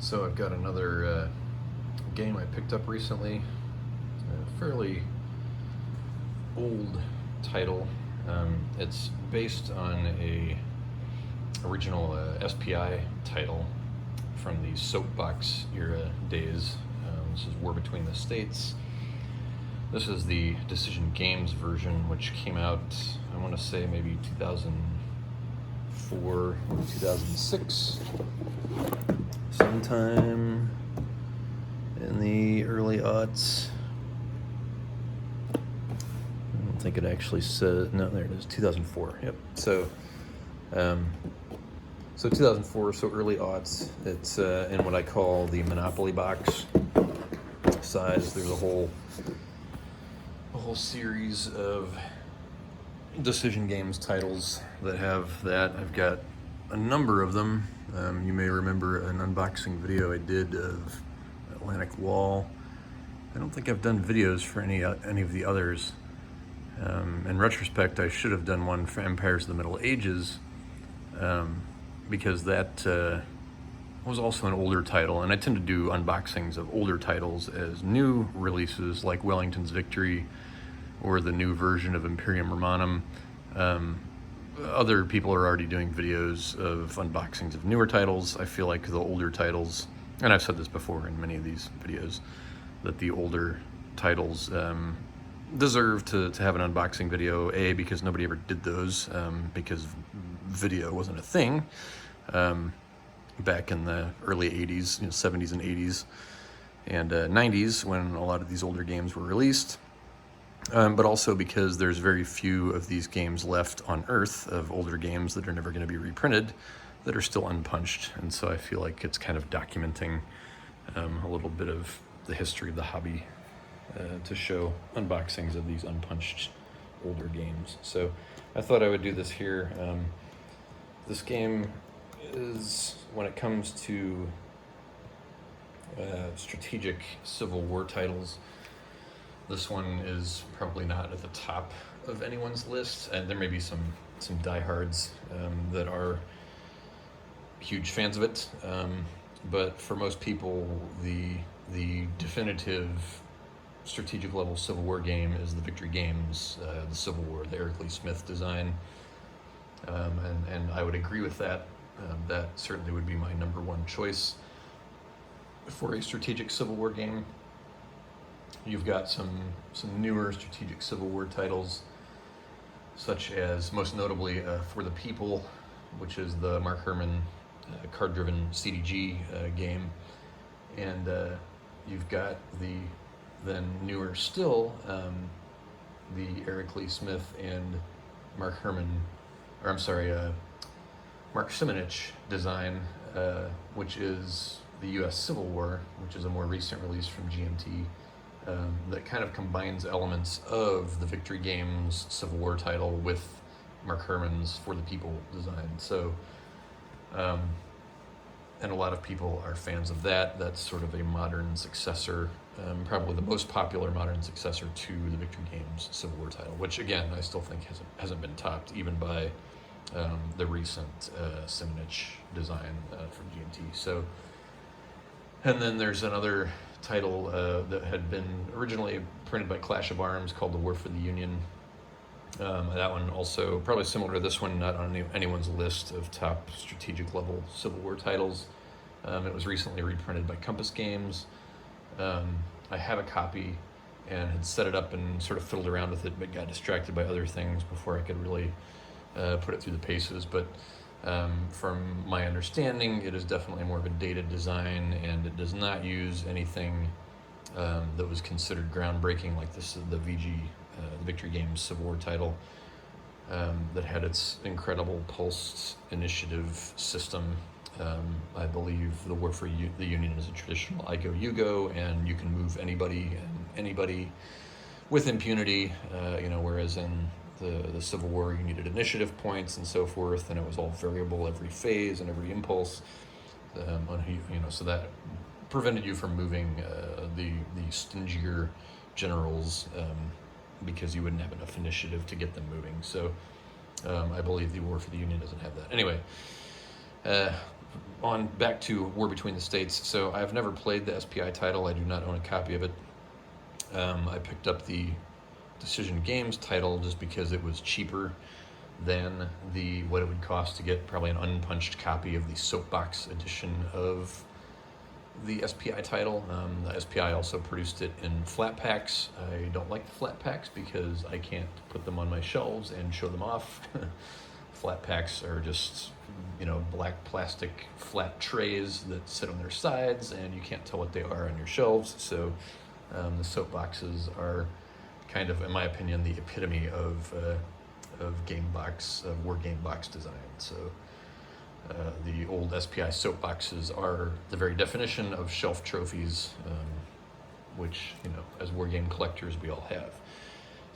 So I've got another game I picked up recently, a fairly old title. It's based on a original SPI title from the soapbox era days. This is War Between the States. This is the Decision Games version, which came out, I want to say, maybe 2004, 2006, sometime in the early aughts. I don't think it actually says, no, there it is, 2004, yep. So 2004, so early aughts. It's in what I call the Monopoly box size. There's a whole series of Decision Games titles that have that. I've got a number of them. You may remember an unboxing video I did of Atlantic Wall. I don't think I've done videos for any of the others. In retrospect, I should have done one for Empires of the Middle Ages, because that was also an older title, and I tend to do unboxings of older titles as new releases, like Wellington's Victory or the new version of Imperium Romanum. Other people are already doing videos of unboxings of newer titles. I feel like the older titles, and I've said this before in many of these videos, that the older titles deserve to have an unboxing video, A, because nobody ever did those, because video wasn't a thing back in the early 80s, 70s and 80s and 90s, when a lot of these older games were released. But also because there's very few of these games left on Earth, of older games that are never going to be reprinted, that are still unpunched. And so I feel like it's kind of documenting a little bit of the history of the hobby to show unboxings of these unpunched older games. So I thought I would do this here. This game is, when it comes to strategic Civil War titles, this one is probably not at the top of anyone's list, and there may be some diehards that are huge fans of it. But for most people, the definitive strategic level Civil War game is the Victory Games, the Civil War, the Eric Lee Smith design. And I would agree with that. That certainly would be my number one choice for a strategic Civil War game. You've got some newer strategic Civil War titles, such as, most notably, For the People, which is the Mark Herman card-driven CDG game. And you've got then newer still, the Eric Lee Smith and Mark Simonich design, which is the U.S. Civil War, which is a more recent release from GMT, that kind of combines elements of the Victory Games Civil War title with Mark Herman's For the People design. So, and a lot of people are fans of that. That's sort of a modern successor, probably the most popular modern successor to the Victory Games Civil War title, which again, I still think hasn't been topped even by the recent Simonich design from GMT. So, and then there's another title that had been originally printed by Clash of Arms called The War for the Union. That one also probably similar to this one, not on anyone's list of top strategic level Civil War titles. It was recently reprinted by Compass Games. I have a copy and had set it up and sort of fiddled around with it, but got distracted by other things before I could really put it through the paces. But from my understanding, it is definitely more of a dated design, and it does not use anything that was considered groundbreaking, like this, the VG, the Victory Games Civil War title, that had its incredible Pulse initiative system. I believe the War for the Union is a traditional I go, you go, and you can move anybody with impunity, whereas in the Civil War, you needed initiative points and so forth, and it was all variable every phase and every impulse. So that prevented you from moving the stingier generals, because you wouldn't have enough initiative to get them moving. So I believe the War for the Union doesn't have that. Anyway, on back to War Between the States. So I've never played the SPI title. I do not own a copy of it. I picked up the Decision Games title just because it was cheaper than what it would cost to get probably an unpunched copy of the Soapbox edition of the SPI title. The SPI also produced it in flat packs. I don't like the flat packs because I can't put them on my shelves and show them off. Flat packs are just, black plastic flat trays that sit on their sides, and you can't tell what they are on your shelves. So the Soapboxes are kind of, in my opinion, the epitome of war game box design. So the old SPI Soapboxes are the very definition of shelf trophies, which, as war game collectors, we all have.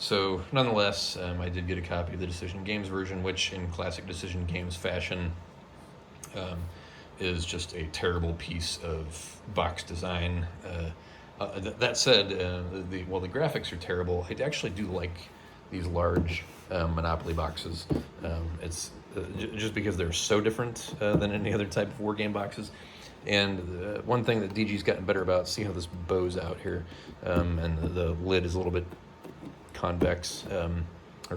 So nonetheless, I did get a copy of the Decision Games version, which in classic Decision Games fashion is just a terrible piece of box design. That said, the graphics are terrible. I actually do like these large Monopoly boxes. It's just because they're so different than any other type of war game boxes. And one thing that DG's gotten better about, see how this bows out here, and the lid is a little bit convex or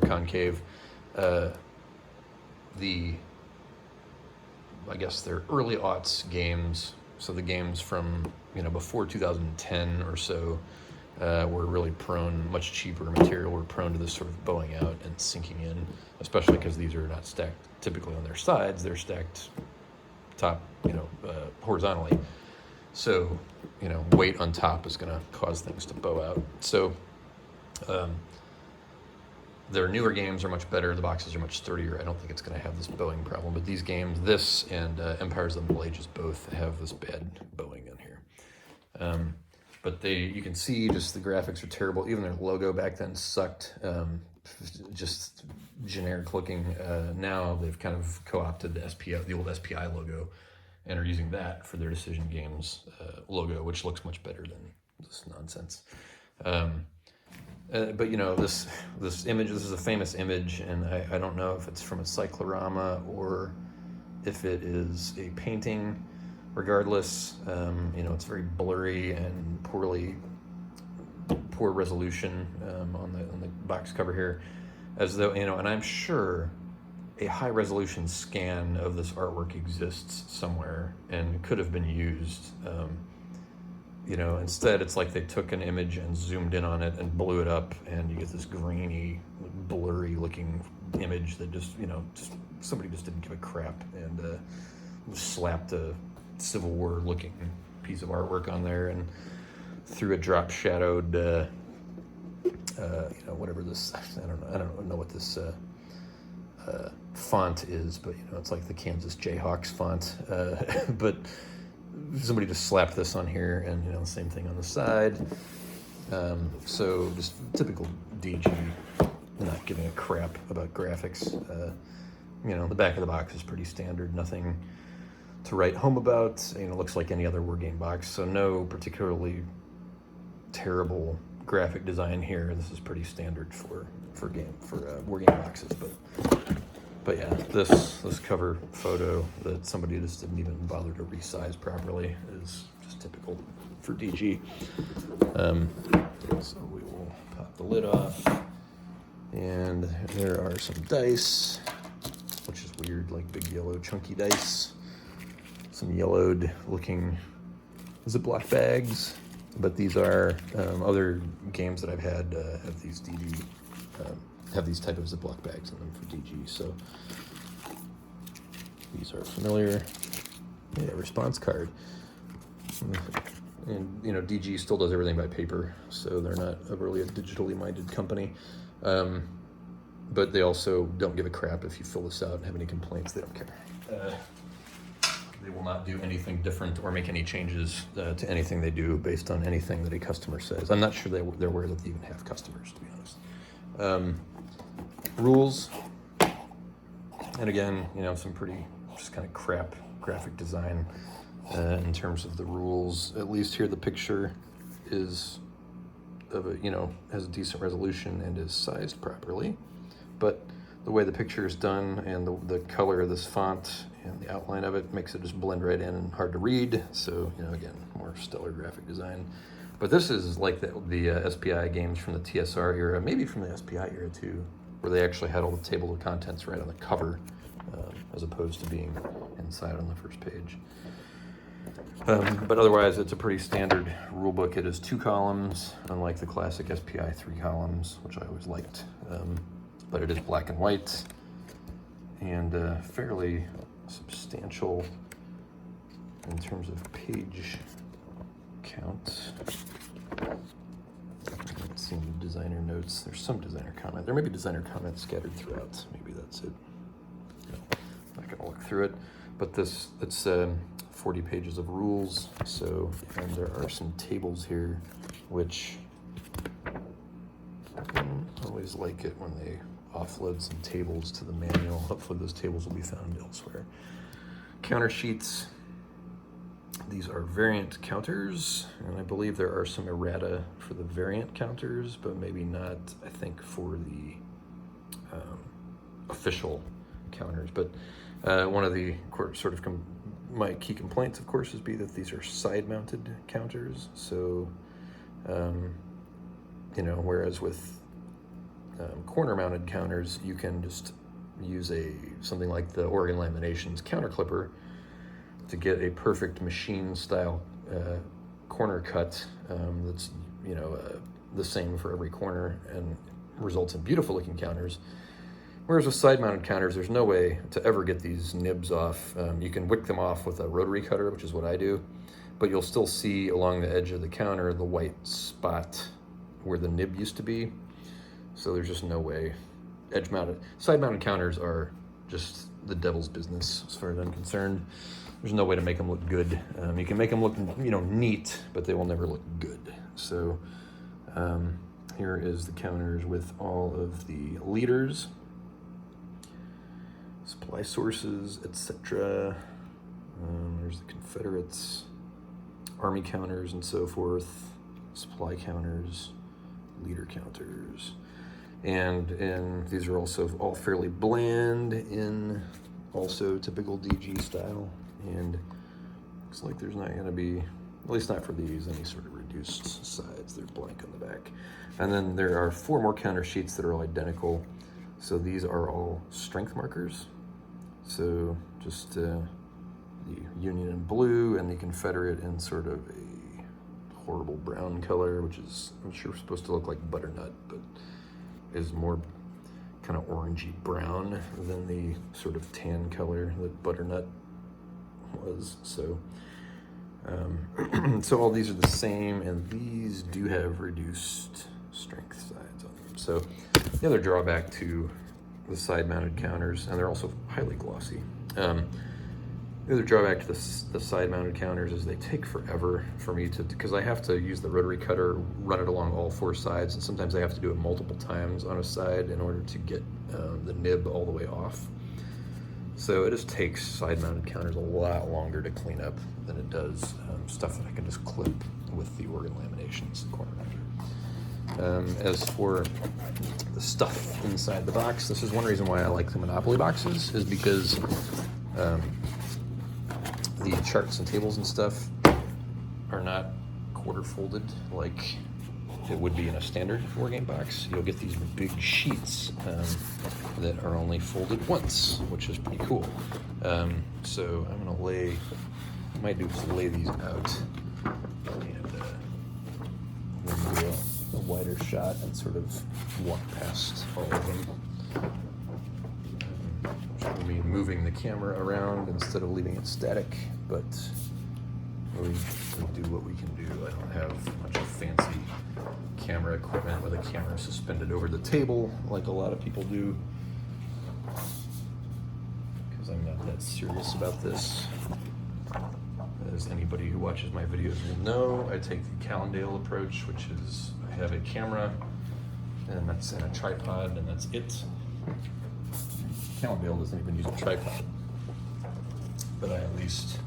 concave. I guess they're early aughts games, so the games from before 2010 or so were really prone, much cheaper material, were prone to this sort of bowing out and sinking in, especially because these are not stacked typically on their sides, they're stacked top, horizontally. So, weight on top is going to cause things to bow out. So, their newer games are much better. The boxes are much sturdier. I don't think it's going to have this bowing problem. But these games, this and Empires of the Middle Ages, both have this bad bowing in here. But you can see just the graphics are terrible. Even their logo back then sucked. Just generic looking. Now they've kind of co-opted the old SPI logo, and are using that for their Decision Games logo, which looks much better than this nonsense. But this image, this is a famous image, and I don't know if it's from a cyclorama or if it is a painting. Regardless, it's very blurry and poor resolution on the box cover here, as though, and I'm sure a high resolution scan of this artwork exists somewhere and could have been used. Instead it's like they took an image and zoomed in on it and blew it up, and you get this grainy, blurry looking image that just somebody just didn't give a crap and slapped a Civil War looking piece of artwork on there and threw a drop shadowed whatever this, I don't know what this font is, but it's like the Kansas Jayhawks font, but somebody just slapped this on here, and the same thing on the side. So just typical DG, not giving a crap about graphics. The back of the box is pretty standard, nothing to write home about. Looks like any other war game box, so no particularly terrible graphic design here. This is pretty standard for war game boxes, but yeah, this cover photo that somebody just didn't even bother to resize properly is just typical for DG. So we will pop the lid off, and there are some dice, which is weird, like big yellow chunky dice. Some yellowed looking Ziploc bags, but these are other games that I've had have these DG have these type of Ziploc bags in them for DG. So these are familiar. Yeah, response card. And DG still does everything by paper, so they're not really a digitally minded company. But they also don't give a crap if you fill this out and have any complaints. They don't care. They will not do anything different or make any changes to anything they do based on anything that a customer says. I'm not sure they're aware that they even have customers, to be honest. Rules, and again, some pretty just kind of crap graphic design in terms of the rules. At least here the picture is of has a decent resolution and is sized properly, but the way the picture is done and the color of this font and the outline of it makes it just blend right in and hard to read. So, you know, again, more stellar graphic design. But this is like the SPI games from the TSR era, maybe from the SPI era too, where they actually had all the table of contents right on the cover, as opposed to being inside on the first page. But otherwise, it's a pretty standard rule book. It is 2 columns, unlike the classic SPI 3 columns, which I always liked. But it is black and white, and fairly substantial in terms of page count. Let's see the designer notes. There's some designer comment. There may be designer comments scattered throughout. Maybe that's it. No, I'm not gonna look through it. But it's 40 pages of rules. So, and there are some tables here, which I always like it when they offload some tables to the manual. Hopefully those tables will be found elsewhere. Counter sheets. These are variant counters, and I believe there are some errata for the variant counters, but maybe not, I think, for the official counters. But one of the sort of my key complaints, of course, would be that these are side-mounted counters. So, you know, whereas with corner-mounted counters, you can just use something like the Oregon Laminations counter clipper to get a perfect machine-style corner cut that's, you know, the same for every corner and results in beautiful-looking counters. Whereas with side-mounted counters, there's no way to ever get these nibs off. You can wick them off with a rotary cutter, which is what I do, but you'll still see along the edge of the counter the white spot where the nib used to be. So there's just no way. Edge-mounted, side-mounted counters are just the devil's business as far as I'm concerned. There's no way to make them look good. You can make them look, you know, neat, but they will never look good. So here is the counters with all of the leaders, supply sources, etc. There's the Confederates, Army counters and so forth, supply counters, leader counters. And these are also all fairly bland in also typical DG style. And looks like there's not going to be, at least not for these, any sort of reduced sides. They're blank on the back. And then there are 4 more counter sheets that are all identical. So these are all strength markers. So just the Union in blue and the Confederate in sort of a horrible brown color, which is, I'm sure, supposed to look like butternut, but is more kind of orangey brown than the sort of tan color that butternut was. So so all these are the same, and these do have reduced strength sides on them. So the other drawback to the side-mounted counters, and they're also highly glossy. The other drawback to the side-mounted counters is they take forever for me to, because I have to use the rotary cutter, run it along all 4 sides, and sometimes I have to do it multiple times on a side in order to get the nib all the way off. So it just takes side-mounted counters a lot longer to clean up than it does stuff that I can just clip with the Oregon Laminations corner mounter. As for the stuff inside the box, this is one reason why I like the Monopoly boxes, is because the charts and tables and stuff are not quarter folded like it would be in a standard wargame box. You'll get these big sheets that are only folded once, which is pretty cool. So I'm gonna might do is lay these out and then do a wider shot and sort of walk past all of them. Should be moving the camera around instead of leaving it static, but we do what we can do. I don't have much fancy camera equipment with a camera suspended over the table like a lot of people do, because I'm not that serious about this. As anybody who watches my videos will know, I take the Callendale approach, which is I have a camera and that's in a tripod, and that's it. Callendale doesn't even use a tripod, but I at least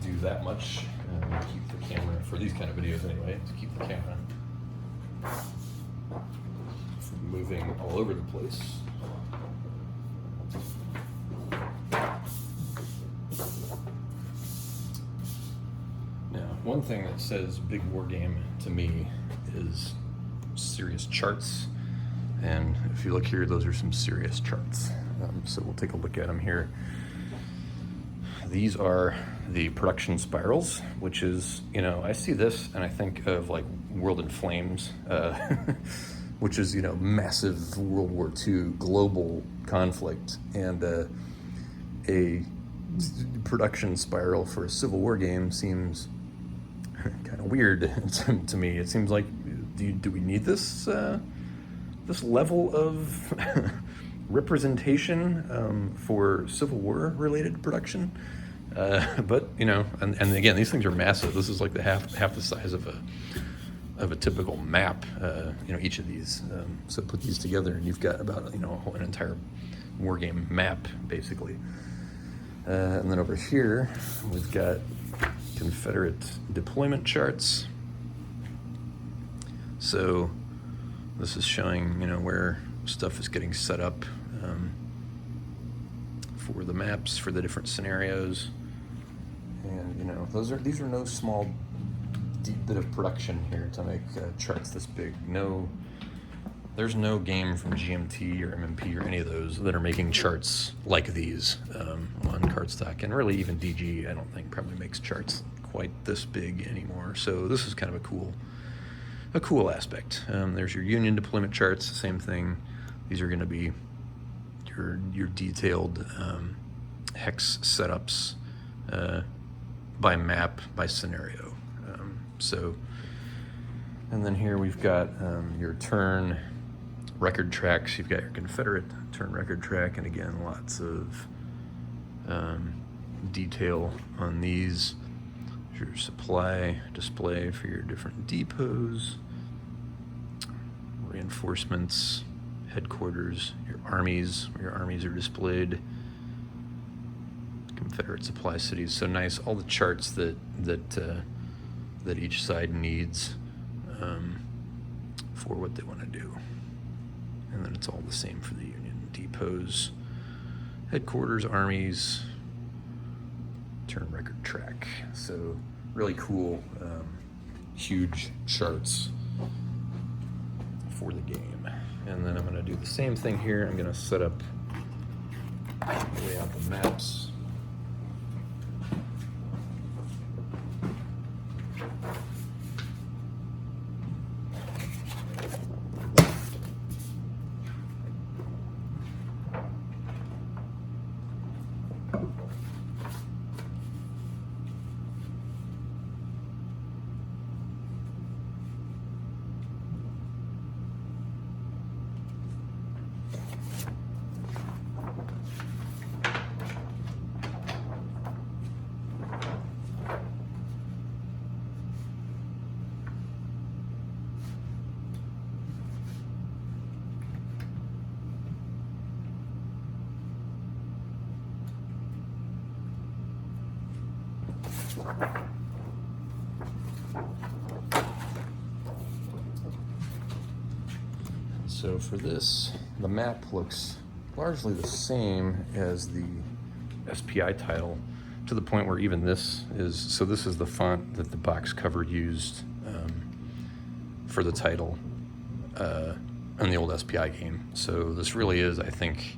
do that much and keep the camera, for these kind of videos anyway, to keep the camera from moving all over the place. Now, one thing that says big war game to me is serious charts. And if you look here, those are some serious charts. So we'll take a look at them here. These are the production spirals, which is, I see this and I think of like World in Flames, which is, massive World War II global conflict. And a production spiral for a Civil War game seems kind of weird to me. It seems like, do we need this level of representation for Civil War related production? But and again, these things are massive. This is like the half the size of a typical map. Each of these. So put these together, and you've got about an entire war game map basically. And then over here we've got Confederate deployment charts. So this is showing where stuff is getting set up for the maps for the different scenarios. And these are no small deep bit of production here to make charts this big. There's no game from GMT or MMP or any of those that are making charts like these on cardstock. And really even DG, I don't think, probably makes charts quite this big anymore. So this is kind of a cool aspect. There's your Union deployment charts, same thing. These are going to be your detailed hex setups by map, by scenario. And then here we've got your turn record tracks. You've got your Confederate turn record track, and again, lots of detail on these. Your supply display for your different depots, reinforcements, headquarters, your armies, where your armies are displayed, Confederate supply cities. So nice, all the charts that each side needs for what they want to do. And then it's all the same for the Union depots, headquarters, armies, turn record track. So really cool, huge charts for the game. And then I'm going to do the same thing here. I'm going to set up, lay out the maps. So for this, the map looks largely the same as the SPI title, to the point where even this is the font that the box cover used for the title in the old SPI game. So this really is, I think,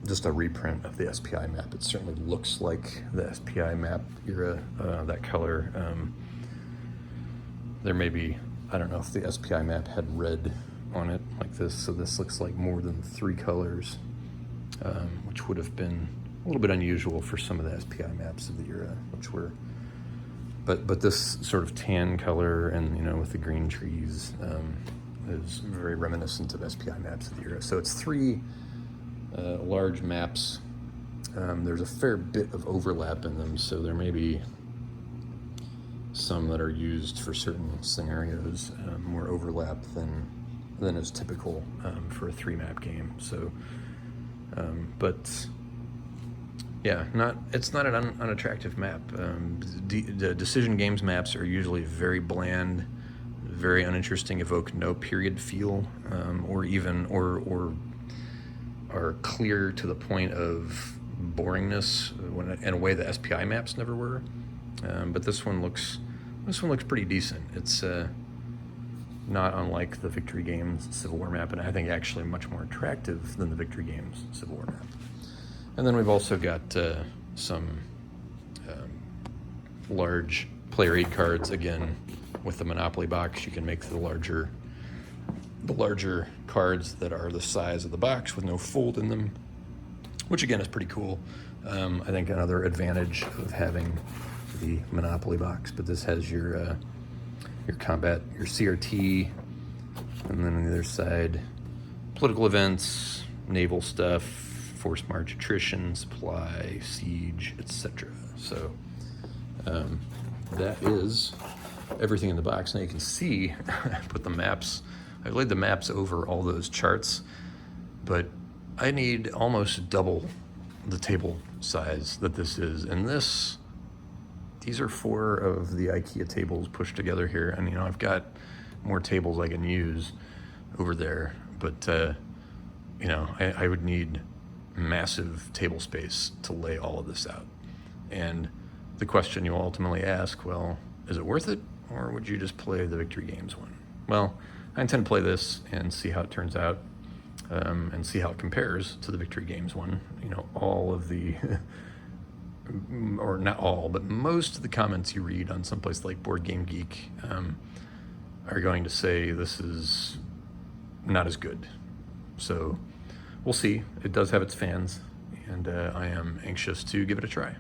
just a reprint of the SPI map. It certainly looks like the SPI map era, that color. There may be, I don't know if the SPI map had red on it like this, so this looks like more than 3 colors, which would have been a little bit unusual for some of the SPI maps of the era, which were, but this sort of tan color and, with the green trees, is very reminiscent of SPI maps of the era. So it's 3 large maps. There's a fair bit of overlap in them, so there may be some that are used for certain scenarios, more overlap than is typical for a 3-map game. So, but yeah, it's not an unattractive map. The Decision Games maps are usually very bland, very uninteresting, evoke no period feel, or are clear to the point of boringness in a way that SPI maps never were. But this one looks pretty decent. It's not unlike the Victory Games Civil War map, and I think actually much more attractive than the Victory Games Civil War map. And then we've also got some large player aid cards. Again, with the Monopoly box, you can make the larger cards that are the size of the box with no fold in them, which again is pretty cool. I think another advantage of having the Monopoly box, but this has your combat, your CRT, and then on the other side, political events, naval stuff, forced march, attrition, supply, siege, etc. So that is everything in the box. Now you can see I put the maps, I laid the maps over all those charts, but I need almost double the table size that this is. And these are 4 of the IKEA tables pushed together here. And, you know, I've got more tables I can use over there, but, you know, I would need massive table space to lay all of this out. And the question you'll ultimately ask, well, is it worth it? Or would you just play the Victory Games one? Well, I intend to play this and see how it turns out, and see how it compares to the Victory Games one. You know, all of the, or not all, but most of the comments you read on someplace like Board Game Geek are going to say this is not as good. So we'll see. It does have its fans, and I am anxious to give it a try.